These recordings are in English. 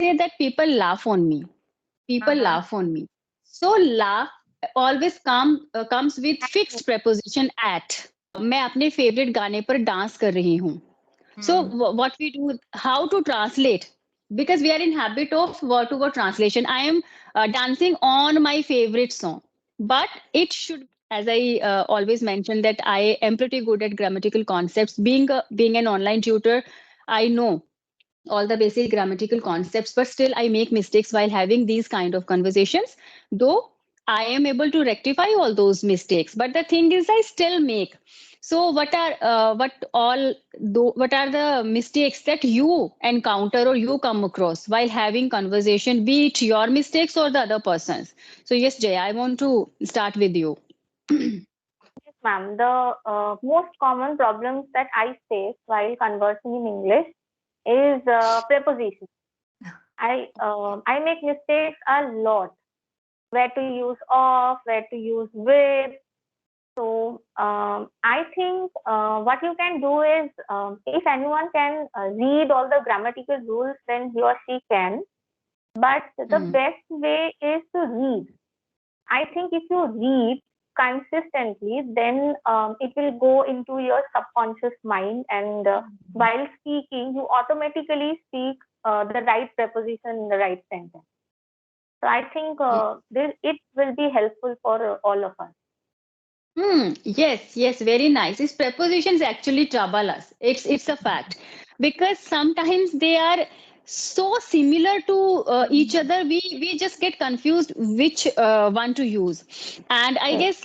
say that people laugh on me. People laugh on me. So laugh always comes with fixed preposition at. मैं अपने favorite गाने पर dance कर रही हूँ. So what we do, how to translate? Because we are in habit of word to word translation. I am dancing on my favorite song, but it should, as I always mention, that I am pretty good at grammatical concepts. Being an online tutor, I know all the basic grammatical concepts, but still I make mistakes while having these kind of conversations, though I am able to rectify all those mistakes, but the thing is I still make. So what are the mistakes that you encounter or you come across while having conversation, be it your mistakes or the other person's? So yes, Jay, I want to start with you. Yes, ma'am. The most common problems that I face while conversing in English is prepositions. I make mistakes a lot. Where to use of, where to use with. So I think what you can do is, if anyone can read all the grammatical rules, then he or she can. But the best way is to read. I think if you read consistently, then it will go into your subconscious mind, and while speaking, you automatically speak the right preposition in the right sentence. So I think it will be helpful for all of us. Yes, very nice. These prepositions actually trouble us. It's a fact because sometimes they are so similar to each other. We just get confused which one to use. And I guess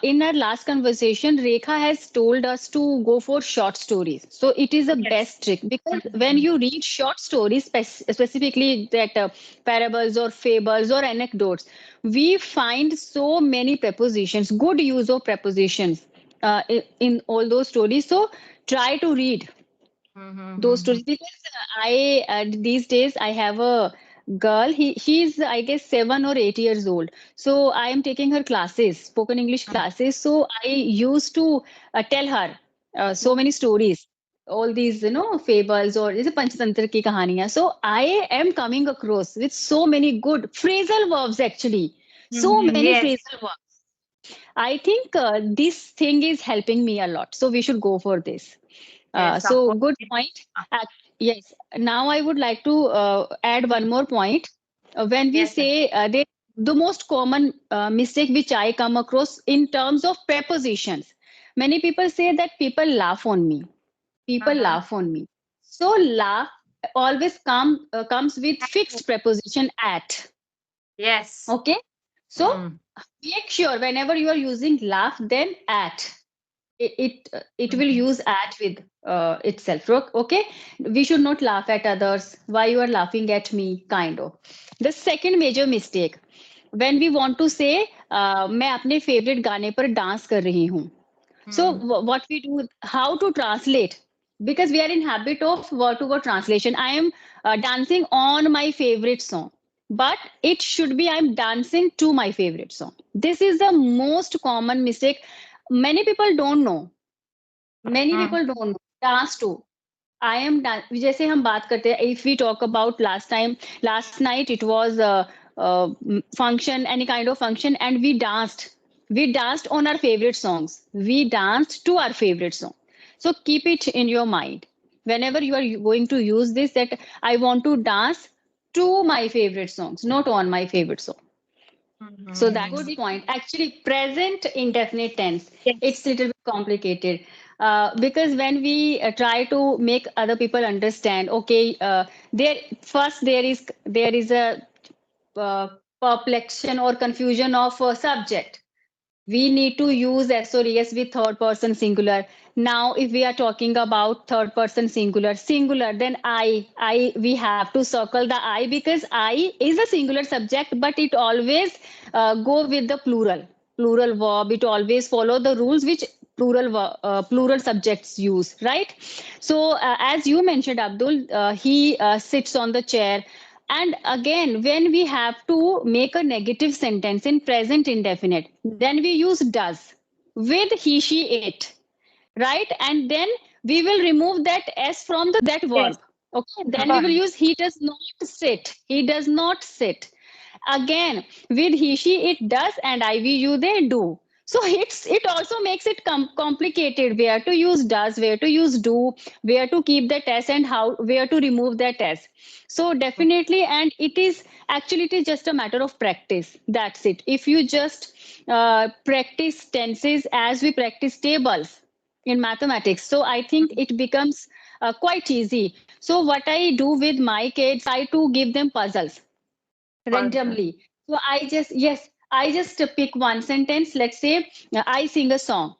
in our last conversation, Rekha has told us to go for short stories. So it is a best trick because when you read short stories, specifically that parables or fables or anecdotes, we find so many prepositions, good use of prepositions in all those stories. So try to read those stories because I these days I have a girl. She's I guess 7 or 8 years old. So I am taking her classes, spoken English classes. So I used to tell her so many stories. All these, fables or is a Panchatantra ki kahaniyan. So I am coming across with so many good phrasal verbs actually. So many Yes. phrasal verbs. I think this thing is helping me a lot. So we should go for this. Yes, of So course. good point. Yes. Now I would like to add one more point. When we Yes, ma'am. say the most common mistake which I come across in terms of prepositions, many people say that people laugh on me. People laugh on me. So laugh always comes with fixed preposition at. Yes. Okay. So make sure whenever you are using laugh, then at it will use at with itself. Okay, we should not laugh at others. Why you are laughing at me? Kind of. The second major mistake, when we want to say मैं अपने favorite गाने पर dance कर रही हूँ. So what we do, how to translate? Because we are in habit of word to word translation. I am dancing on my favorite song, but it should be I'm dancing to my favorite song. This is the most common mistake. Many people don't know. Many people don't know. Dance to. I am जैसे हम बात करते हैं, if we talk about last night it was a, function, any kind of function, and we danced. We danced on our favorite songs. We danced to our favorite song. So keep it in your mind. Whenever you are going to use this, that I want to dance to my favorite songs, not on my favorite song. So that's the point. Actually, present indefinite tense. It's a little bit complicated because when we try to make other people understand, okay, there is a uh, perplexion or confusion of subject. We need to use SOS with third person singular. Now if we are talking about third person singular, then we have to circle the I because I is a singular subject, but it always go with the plural verb. It always follow the rules which plural subjects use, right? So as you mentioned, Abdul, he sits on the chair. And again, when we have to make a negative sentence in present indefinite, then we use does with he, she, it, right? And then we will remove that s from that Yes. verb. Okay, then we will use he does not sit. He does not sit. Again, with he, she, it does, and I, we, you, they do. So it also makes it complicated where to use does, where to use do, where to keep the test, and how where to remove the test. So definitely, and it is just a matter of practice. That's it. If you just practice tenses as we practice tables in mathematics, so I think it becomes quite easy. So what I do with my kids, I to give them puzzles randomly. So I just pick one sentence. Let's say I sing a song.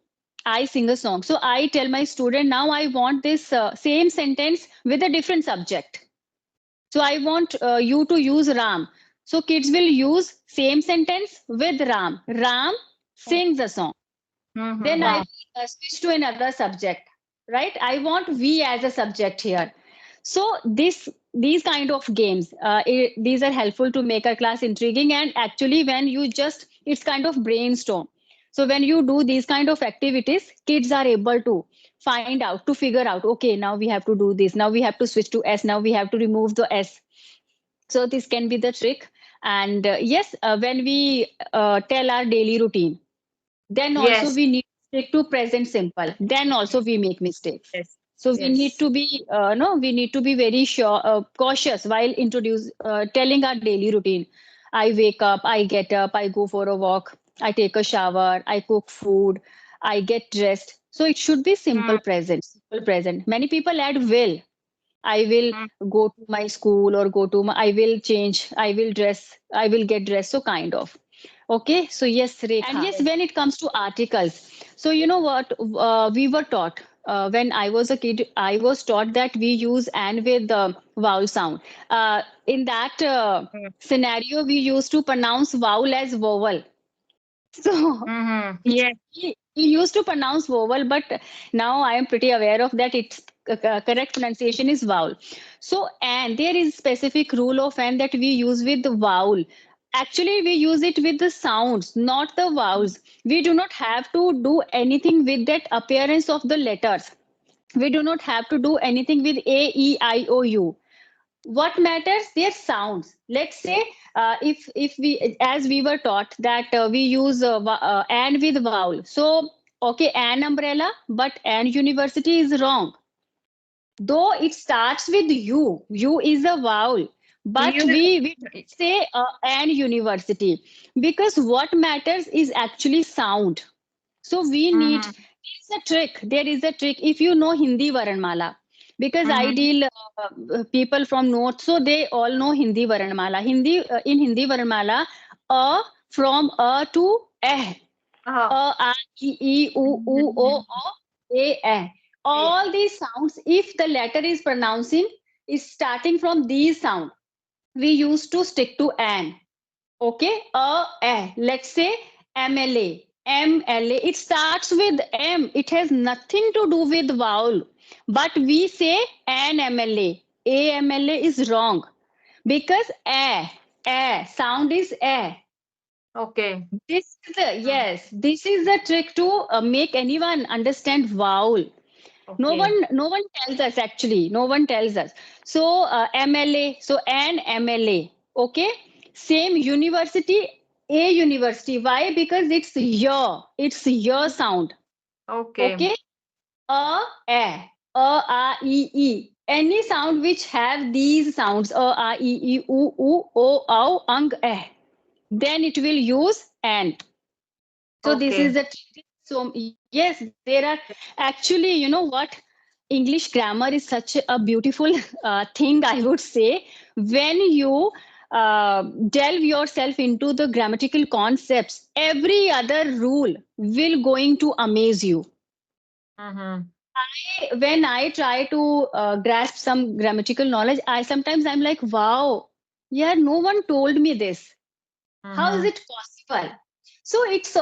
I sing a song. So I tell my student, now I want this same sentence with a different subject. So I want you to use Ram. So kids will use same sentence with Ram. Ram sings a song. Then I switch to another subject, right? I want we as a subject here. So these kind of games, these are helpful to make a class intriguing. And actually, when you just, it's kind of brainstorm. So when you do these kind of activities, kids are able to find out, to figure out, okay, now we have to do this. Now we have to switch to S. Now we have to remove the S. So this can be the trick. And yes, when we tell our daily routine, then also we need to stick to present simple. Then also we make mistakes. So we need to be we need to be very sure, cautious while telling our daily routine. I wake up, I get up, I go for a walk, I take a shower, I cook food, I get dressed. So it should be simple present. Simple present. Many people add will. I will go to my school, or go to my, I will change, I will dress, I will get dressed. So kind of. Okay, so yes, Rekha. And yes, when it comes to articles, so you know what, we were taught when I was a kid, I was taught that we use and with the vowel sound. In that scenario, we used to pronounce vowel as vowel. So we used to pronounce vowel, but now I am pretty aware of that. Its correct pronunciation is vowel. So, and there is specific rule of and that we use with the vowel. Actually, we use it with the sounds, not the vowels. We do not have to do anything with that appearance of the letters. We do not have to do anything with A, E, I, O, U. What matters, their sounds. Let's say if we, as we were taught that we use and with vowel. So okay, an umbrella, but an university is wrong, though it starts with U is a vowel, but we say an university, because what matters is actually sound. So we need, there is a trick. If you know Hindi Varanmala, because I deal people from north, so they all know Hindi Varanmala. In Hindi Varanmala, a from a to eh. A, I, U, O, A, eh. All these sounds, if the letter is pronouncing, is starting from these sound, we used to stick to an. Okay, eh. Let's say MLA. MLA, it starts with M. It has nothing to do with vowel. But we say an MLA. AMLA is wrong, because sound is a. Okay. This is this is the trick to make anyone understand vowel. Okay. No one tells us, actually. No one tells us. So MLA, so an MLA. Okay. Same university, a university. Why? Because it's your sound. Okay. Okay. A, E. Any sound which have these sounds, A, E, U, O, Au, Ang, eh. Then it will use and. So this is the trick. So yes, there are actually, you know what? English grammar is such a beautiful thing, I would say. When you delve yourself into the grammatical concepts, every other rule will going to amaze you. When I try to grasp some grammatical knowledge, I'm like, wow, yeah, no one told me this. How is it possible? So it's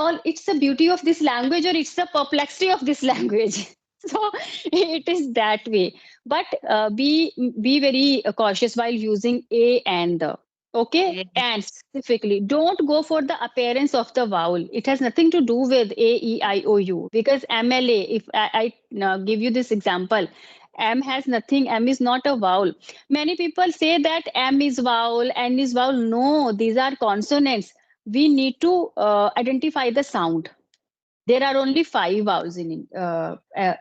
the beauty of this language, or it's the perplexity of this language. So it is that way. But be very cautious while using a and the. Okay, and specifically, don't go for the appearance of the vowel. It has nothing to do with A, E, I, O, U. Because MLA, if I give you this example, M has nothing. M is not a vowel. Many people say that M is vowel, N is vowel. No, these are consonants. We need to identify the sound. There are only 5 vowels in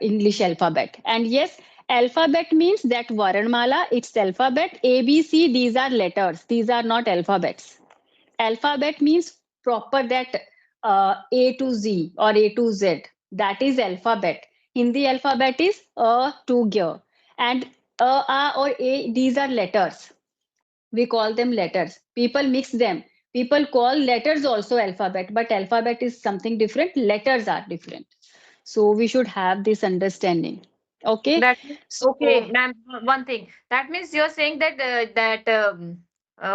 English alphabet. And yes, alphabet means that Varanmala, it's alphabet. A, B, C, these are letters. These are not alphabets. Alphabet means proper that A to Z or A to Z. That is alphabet. Hindi alphabet is A to G. And A or A, these are letters. We call them letters. People mix them. People call letters also alphabet, but alphabet is something different. Letters are different. So we should have this understanding. Okay. That So okay, ma'am. One thing. That means you're saying that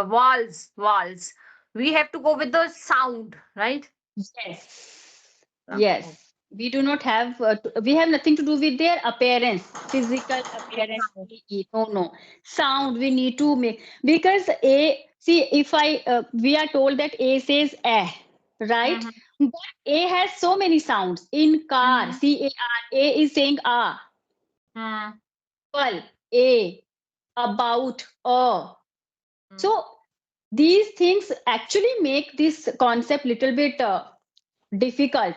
walls. We have to go with the sound, right? yes, Oh, yes. We do not have. We have nothing to do with their appearance, physical appearance. sound. No, no. Sound. We need to make because a. See, if I we are told that a says right? Mhm, But a has so many sounds. In car, mhm, car, a is saying a. mhm, Well, a about a. mhm, So these things actually make this concept little bit difficult,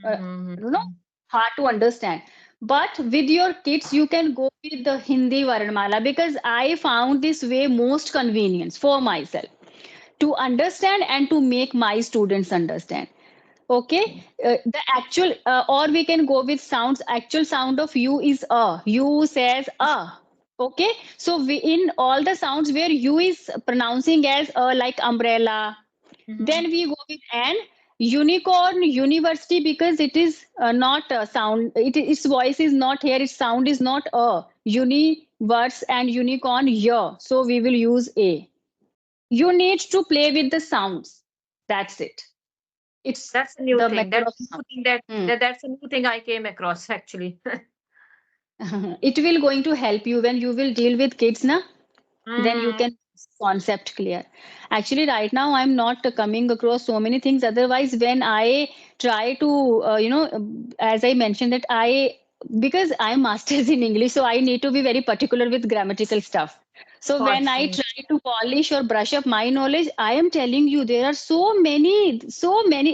uh, mhm, you know, hard to understand. But with your kids, you can go with the Hindi Varanmala because I found this way most convenient for myself to understand and to make my students understand. Okay, the actual, or we can go with sounds. Actual sound of U is a. U says a. Okay, so we in all the sounds where U is pronouncing as a, like umbrella, mhm. then we go with an unicorn university because it is not a sound. Its voice is not here. Its sound is not a universe and unicorn here. So we will use a. You need to play with the sounds. That's it. It's That's a new the thing. matter That's of a sound. new thing that, Hmm. that's a new thing I came across actually. It will going to help you when you will deal with kids, na? Then you Mhm, can concept clear. Actually, right now I'm not coming across so many things. Otherwise, when I try to, as I mentioned that because I'm masters in English, so I need to be very particular with grammatical stuff. of So when course. I try to polish or brush up my knowledge, I am telling you there are so many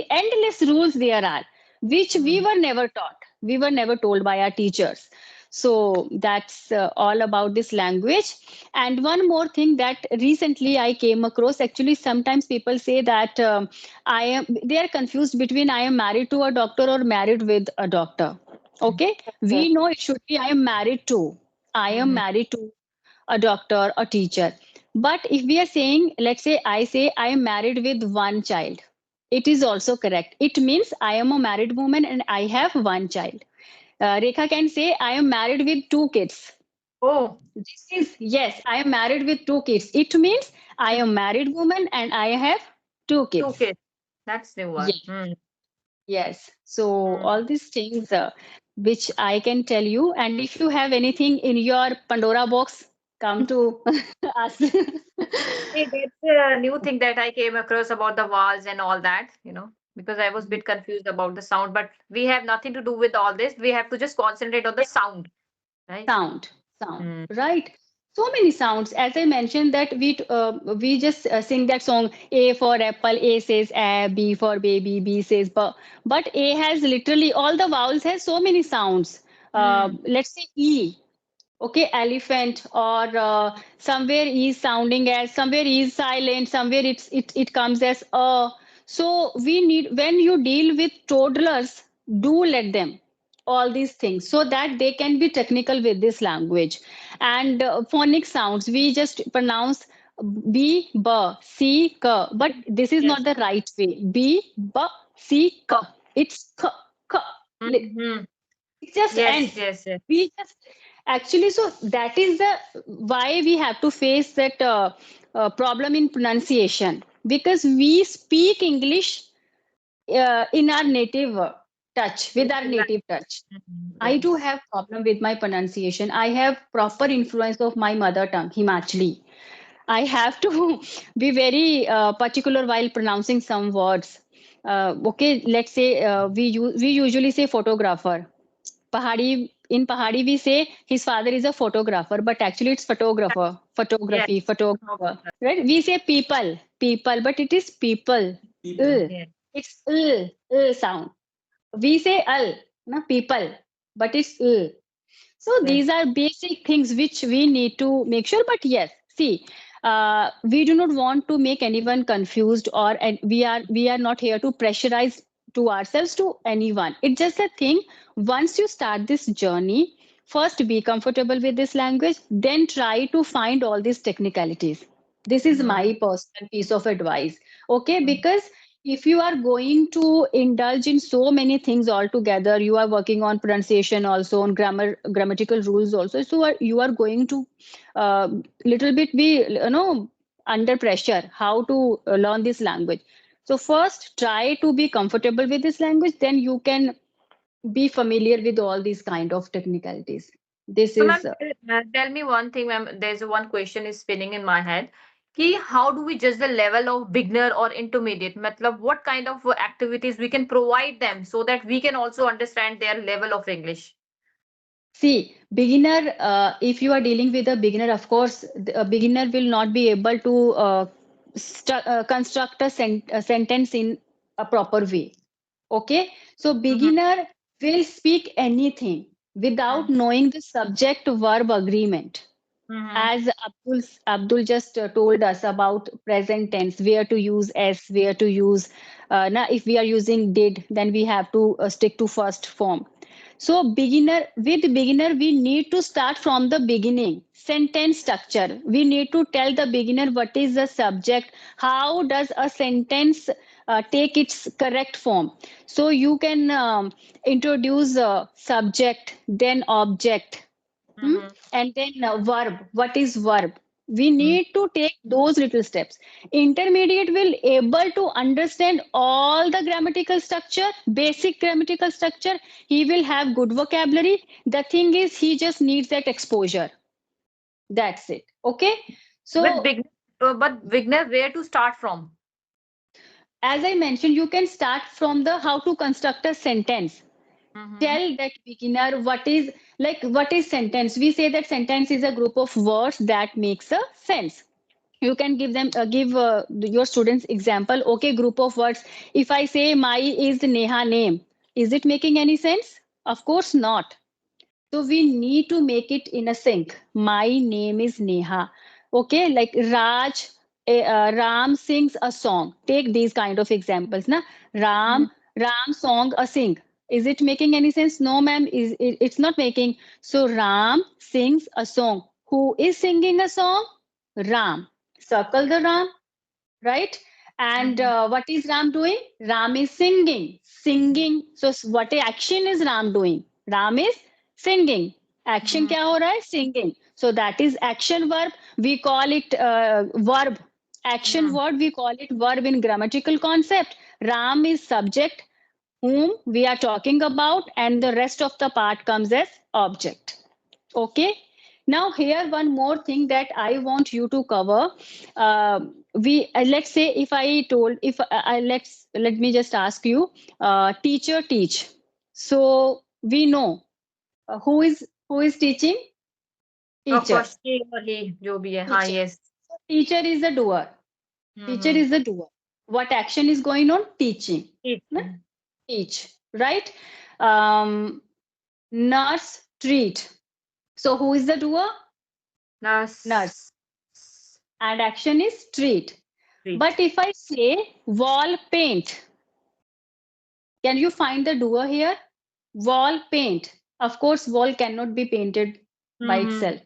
endless rules there are, which we Mm. were never taught. We were never told by our teachers. So that's all about this language. And one more thing that recently I came across, actually, sometimes people say that they are confused between I am married to a doctor or married with a doctor. Okay. Yes. We know it should be I am Mhm. married to a doctor, a teacher. But if we are saying, let's say I say I am married with one child, it is also correct. It means I am a married woman and I have one child. Rekha can say, I am married with 2 kids. Oh, This is, yes, I am married with 2 kids. It means I mm, am married woman and I have two two kids. kids. That's the one. Yes, yes. So all these things which I can tell you. And if you have anything in your Pandora box, come to us. See, that's a new thing that I came across about the walls and all that, because I was a bit confused about the sound, but we have nothing to do with all this. We have to just concentrate on the sound, right? Sound, sound, Mm. right? So many sounds. As I mentioned that we just sing that song. A for apple, A says a. B for baby, B says b. But A has literally all the vowels has so many sounds. Mm. Let's say E. Okay, elephant, or somewhere is sounding as, somewhere is silent, somewhere it comes as a. So we need, when you deal with toddlers, do let them all these things so that they can be technical with this language. And phonic sounds, we just pronounce b, b, c, k, but this is not Yes. the right way. B, b, c, k. It's k, k. Mm-hmm. It just Yes, ends. yes, yes. We just actually, so that is the why we have to face that problem in pronunciation, because we speak English in our native touch, with our Right. native touch. Mhm. I do Yes. have problem with my pronunciation. I have proper influence of my mother tongue, Himachali. I have to be very particular while pronouncing some words. Okay, let's say we usually say photographer. in Pahadi we say his father is a photographer, but actually it's photographer, photography, photographer, right? We say people, but it is people. Yeah. It's sound. We say al, na people, but it's So Yes. these are basic things which we need to make sure. But yes, see, we do not want to make anyone confused, or and we are not here to pressurize to ourselves to anyone. It's just a thing. Once you start this journey, first be comfortable with this language, then try to find all these technicalities. This is my personal piece of advice. Okay, because if you are going to indulge in so many things altogether, you are working on pronunciation also, on grammatical rules also, so you are going to little bit be under pressure how to learn this language. So first try to be comfortable with this language, then you can be familiar with all these kind of technicalities. This So, ma'am, is tell me one thing, ma'am. There's one question is spinning in my head. Ki how do we judge the level of beginner or intermediate? Matlab, what kind of activities we can provide them so that we can also understand their level of English? See, beginner, if you are dealing with a beginner, of course, a beginner will not be able to construct a sentence in a proper way. Okay, so Mm-hmm. beginner will speak anything without knowing the subject verb agreement. Mm-hmm. As Abdul just told us about present tense, where to use s, where to use now if we are using did, then we have to stick to first form. So beginner we need to start from the beginning. Sentence structure, we need to tell the beginner what is the subject, how does a sentence take its correct form. So you can introduce subject, then object. Hmm? Mm-hmm. And then verb. What is verb? We need to take those little steps. Intermediate will able to understand all the grammatical structure, basic grammatical structure. He will have good vocabulary. The thing is, he just needs that exposure. That's it. Okay. But So beginner, where to start from? as I mentioned, you can start from the how to construct a sentence. Mm-hmm. Tell that beginner what is sentence. We say that sentence is a group of words that makes a sense. You can give your students example. Okay, group of words. If I say my is Neha name, is it making any sense? Of course not. So we need to make it in a sync. My name is Neha. Okay, like Ram sings a song. Take these kind of examples. Na Ram song a sing. Is it making any sense? No, ma'am. It's not making. So Ram sings a song. Who is singing a song? Ram. Circle the Ram, right? And Mm-hmm. what is Ram doing? Ram is singing. Singing. So what action is Ram doing? Ram is singing. Action Mm-hmm. क्या हो रहा है? Singing. So that is action verb. We call it verb. Action word, we call it verb in grammatical concept. Ram is subject whom we are talking about, and the rest of the part comes as object. Okay. Now here one more thing that I want you to cover. We let's say if I told if let me just ask you, teacher teach. So we know who is teaching? Of Teacher. course, she or he, जो भी है. हाँ, Teacher. yes. So teacher is the doer. Teacher Mm-hmm. is the doer. What action is going on? Teaching. Na? Teaching. Teach. Right? Um, nurse treat. So who is the doer? Nurse. Nurse. And action is treat. Treat. But if I say wall paint, can you find the doer here? Wall paint. Of course, wall cannot be painted by Mm-hmm. itself.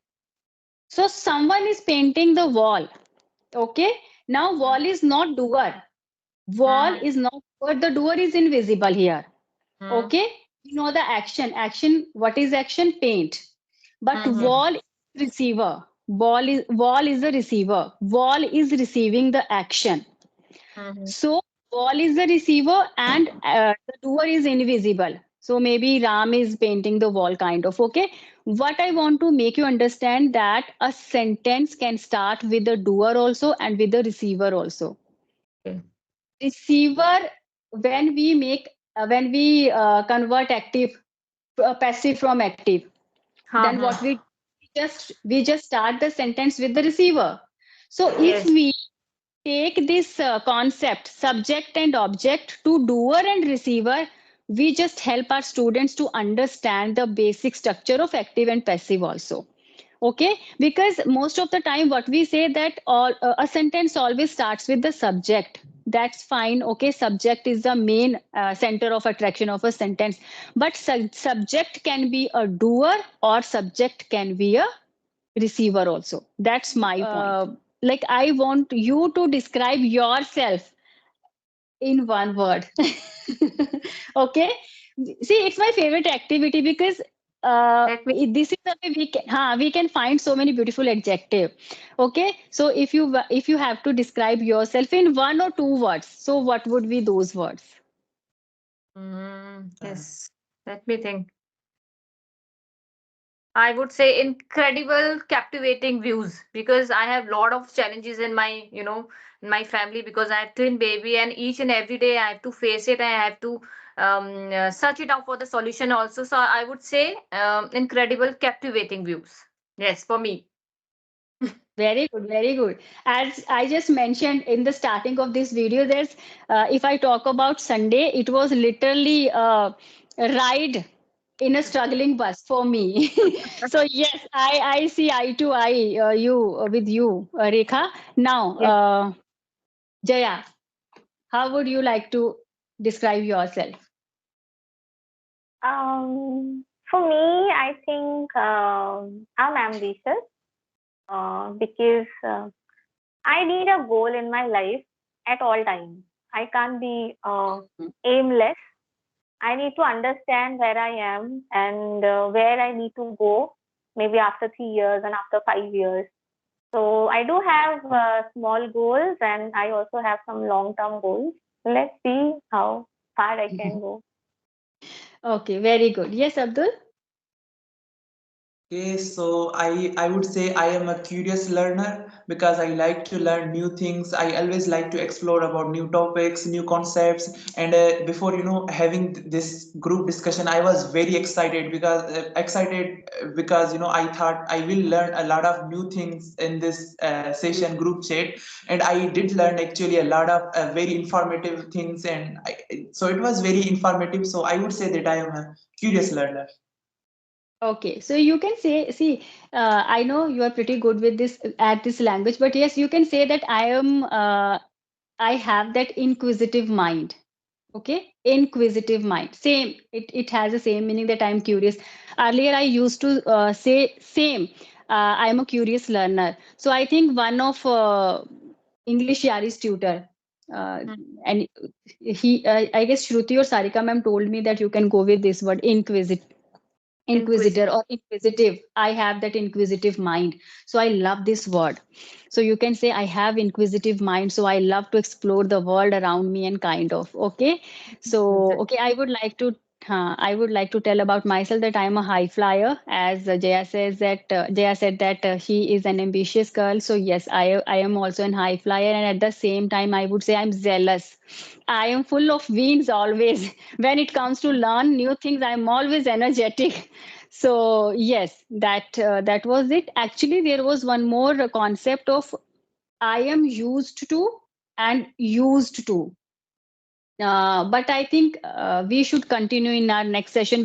So someone is painting the wall. Okay. Now wall is not doer. Wall Mm-hmm. is not doer. The doer is invisible here. Mm-hmm. Okay. You know the action. Action. What is action? Paint. But Mm-hmm. wall is receiver. Wall is the receiver. Wall is receiving the action. Mm-hmm. So wall is the receiver and the doer is invisible. So maybe Ram is painting the wall kind of. Okay. What I want to make you understand that a sentence can start with the doer also and with the receiver also. Okay. Receiver, when we convert active passive from active. Then what we just start the sentence with the receiver. So if Yes. we take this concept subject and object to doer and receiver, we just help our students to understand the basic structure of active and passive also. Okay, because most of the time what we say that all a sentence always starts with the subject. That's fine. Okay, subject is the main center of attraction of a sentence, but subject can be a doer or subject can be a receiver also. That's my point. Like I want you to describe yourself in one word. Okay, see, it's my favorite activity because Let me. this is the way we can find so many beautiful adjective. Okay, so if you have to describe yourself in one or two words, so what would be those words? Yes. Let me think. I would say incredible, captivating views, because I have lot of challenges in my, in my family, because I have twin baby, and each and every day I have to face it. I have to search it out for the solution also. So I would say incredible, captivating views. Yes, for me. Very good, very good. As I just mentioned in the starting of this video, there's if I talk about Sunday, it was literally a ride in a struggling bus for me. So yes, I see eye to eye with you, Rekha. Now, Yes. Jaya, how would you like to describe yourself? For me, I think I'm ambitious because I need a goal in my life at all times. I can't be aimless. I need to understand where I am and where I need to go, maybe after 3 years and after 5 years. So I do have small goals and I also have some long-term goals. Let's see how far I can go. Okay, very good. Yes, Abdul? Okay, so I would say I am a curious learner because I like to learn new things. I always like to explore about new topics, new concepts. And before having this group discussion, I was very excited because I thought I will learn a lot of new things in this session group chat, and I did learn actually a lot of very informative things, and so it was very informative. So I would say that I am a curious learner. Okay, so you can say, see, I know you are pretty good with this at this language, but yes, you can say that I have that inquisitive mind. Okay, inquisitive mind. Same, it has the same meaning that I'm curious. Earlier, I used to say same. I'm a curious learner. So I think one of English Yari's tutor, and I guess Shruti or Sarika ma'am told me that you can go with this word inquisitor or inquisitive. I have that inquisitive mind, so I love this word. So you can say I have inquisitive mind, so I love to explore the world around me and kind of. Okay, so okay, I would like to tell about myself that I'm a high flyer, as Jaya said that she is an ambitious girl. So yes, I am also an high flyer, and at the same time I would say I'm zealous. I am full of wings always. When it comes to learn new things, I'm always energetic. So yes, that was it. Actually, there was one more concept of I am used to and used to. But I think we should continue in our next session